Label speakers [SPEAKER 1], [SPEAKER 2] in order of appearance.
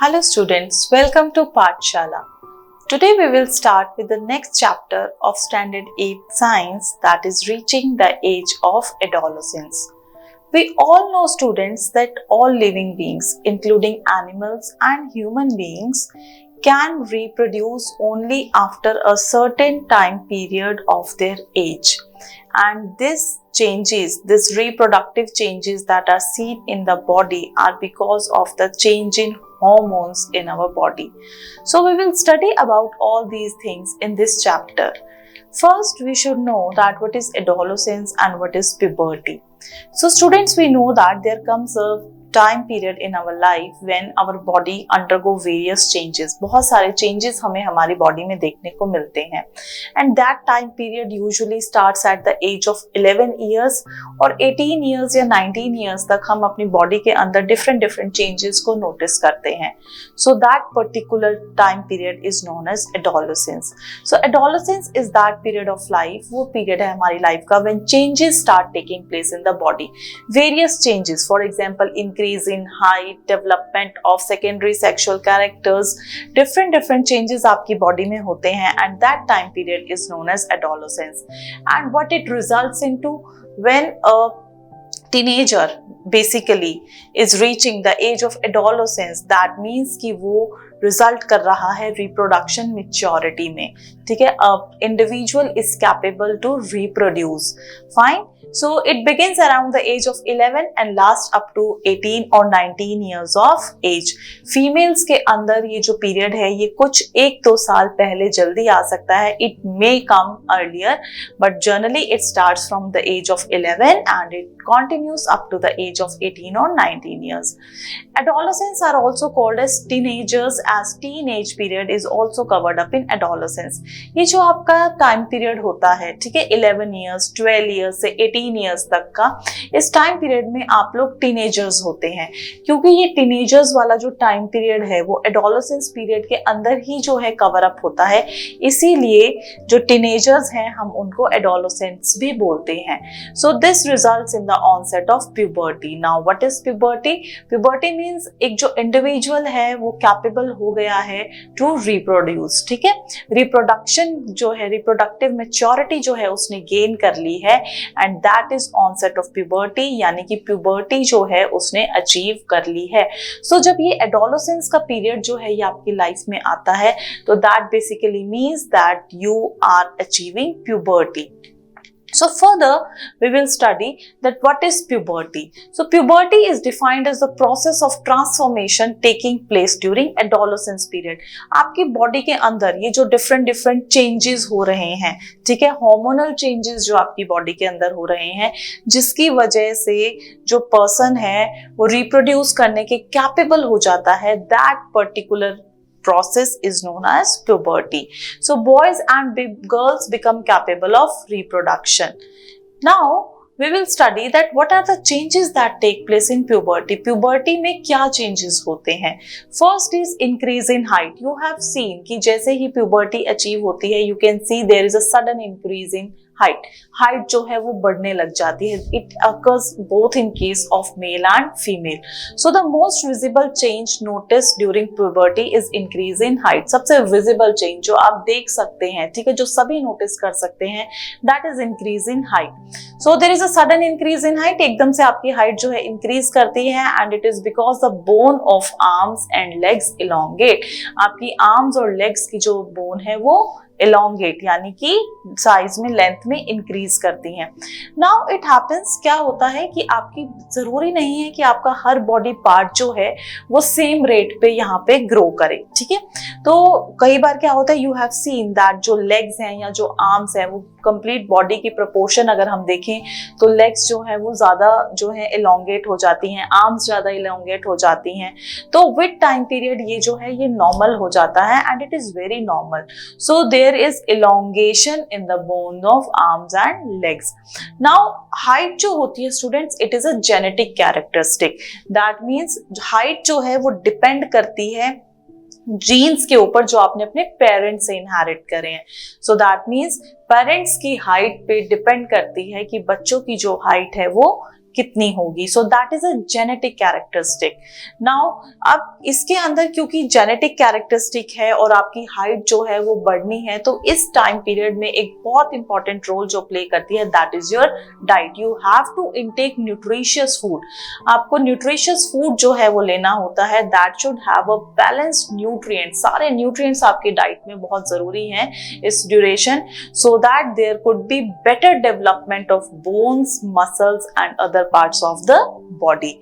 [SPEAKER 1] Hello students, welcome to Pathshala. Today we will start with the next chapter of Standard 8 Science, that is reaching the age of adolescence. We all know students that all living beings, including animals and human beings, can reproduce only after a certain time period of their age. And these reproductive changes that are seen in the body are because of the change in hormones in our body. So we will study about all these things in this chapter. First, we should know that what is adolescence and what is puberty. So students, we know that there comes a time period in our life when our body undergo various changes. बहुत सारे changes हमें हमारी body में देखने को मिलते हैं. And that time period usually starts at the age of 11 years और 18 years या 19 years तक हम अपनी body के अंदर different changes को notice करते हैं. So that particular time period is known as adolescence. So adolescence is that period of life, वो period है हमारी life का when changes start taking place in the body. Various changes, for example, increase in height, development of secondary sexual characters, different changes आपकी body में होते हैं, and that time period is known as adolescence. And what it results into when a teenager basically is reaching the age of adolescence, that means कि वो result कर रहा है reproduction maturity में, ठीक है? Individual is capable to reproduce. Fine. So it begins around the age of 11 and lasts up to 18 or 19 years of age. Females के अंदर ये जो period है ये कुछ 1-2 साल पहले जल्दी आ सकता है. It may come earlier, but generally it starts from the age of 11 and it continues up to the age of 18 or 19 years. Adolescents are also called as teenagers, as teenage period is also covered up in adolescence. ये जो आपका time period होता है, ठीक है, 11 years, 12 years से 18 years तक का, इस time period में आप लोग teenagers होते हैं. क्योंकि ये teenagers वाला जो time period है वो adolescence period के अंदर ही जो है cover up होता है, इसीलिए जो teenagers हैं हम उनको adolescents भी बोलते हैं. So this results in the onset of puberty. Now what is puberty? Puberty means एक जो individual है वो capable हो गया है to reproduce, ठीक है? Reproduction जो है, reproductive maturity जो है उसने gain कर ली है and that is onset of puberty, यानी कि puberty जो है उसने achieve कर ली है. So जब ये adolescence का period जो है ये आपकी life में आता है तो that basically means that you are achieving puberty. So further, we will study that what is puberty. So puberty is defined as the process of transformation taking place during adolescence period. आपकी body के अंदर ये जो different changes हो रहे हैं, ठीक है, hormonal changes जो आपकी body के अंदर हो रहे हैं, जिसकी वजह से जो person है वो reproduce करने के capable हो जाता है, that particular process is known as puberty. So boys and girls become capable of reproduction. Now we will study that what are the changes that take place in puberty. Puberty में क्या changes होते हैं? First is increase in height. You have seen कि जैसे ही puberty achieve होती है, you can see there is a sudden increase in height. Height जो है वो बढ़ने लग जाती है. It occurs both in case of male and female. So the most visible change noticed during puberty is increase in height. सबसे visible change जो आप देख सकते हैं, ठीक है, जो सभी notice कर सकते हैं, that is increase in height. So there is a sudden increase in height. एकदम से आपकी height जो है increase करती है and it is because the bone of arms and legs elongate. आपकी arms और legs की जो bone है वो elongate यानी कि साइज में लेंथ में इंक्रीज करती हैं. नाउ इट हैपेंस, क्या होता है कि आपकी जरूरी नहीं है कि आपका हर बॉडी पार्ट जो है वो सेम रेट पे यहाँ पे ग्रो करे, ठीक है. तो कई बार क्या होता है, यू हैव सीन दैट जो लेग्स हैं या जो आर्म्स हैं वो कंप्लीट बॉडी की प्रोपोर्शन अगर हम देखें तो लेग्स जो है वो ज्यादा जो है elongate हो जाती हैं, आर्म्स ज्यादा elongate हो जाती हैं. तो विद टाइम पीरियड ये जो है ये नॉर्मल हो जाता है and it is very normal. So there is elongation in the bone of arms and legs. Now height जो होती है students, it is a genetic characteristic. That means height जो है वो depend करती है जीन्स के ऊपर जो आपने अपने पेरेंट्स से इनहेरिट करे हैं. सो दैट मीन्स पेरेंट्स की हाइट पे डिपेंड करती है कि बच्चों की जो हाइट है वो कितनी होगी। So that is a genetic characteristic. Now अब इसके अंदर क्योंकि जेनेटिक कैरेक्टरिस्टिक है और आपकी हाइट जो है वो बढ़नी है, तो इस टाइम पीरियड में एक बहुत इंपॉर्टेंट रोल जो प्ले करती है that is your diet. You have to intake nutritious food. आपको न्यूट्रिशियस फूड जो है वो लेना होता है, that should have a balanced nutrient. सारे न्यूट्रिएंट्स आपकी डाइट में बहुत जरूरी हैं इस duration, so that there could be better development of bones, muscles and other parts of the body.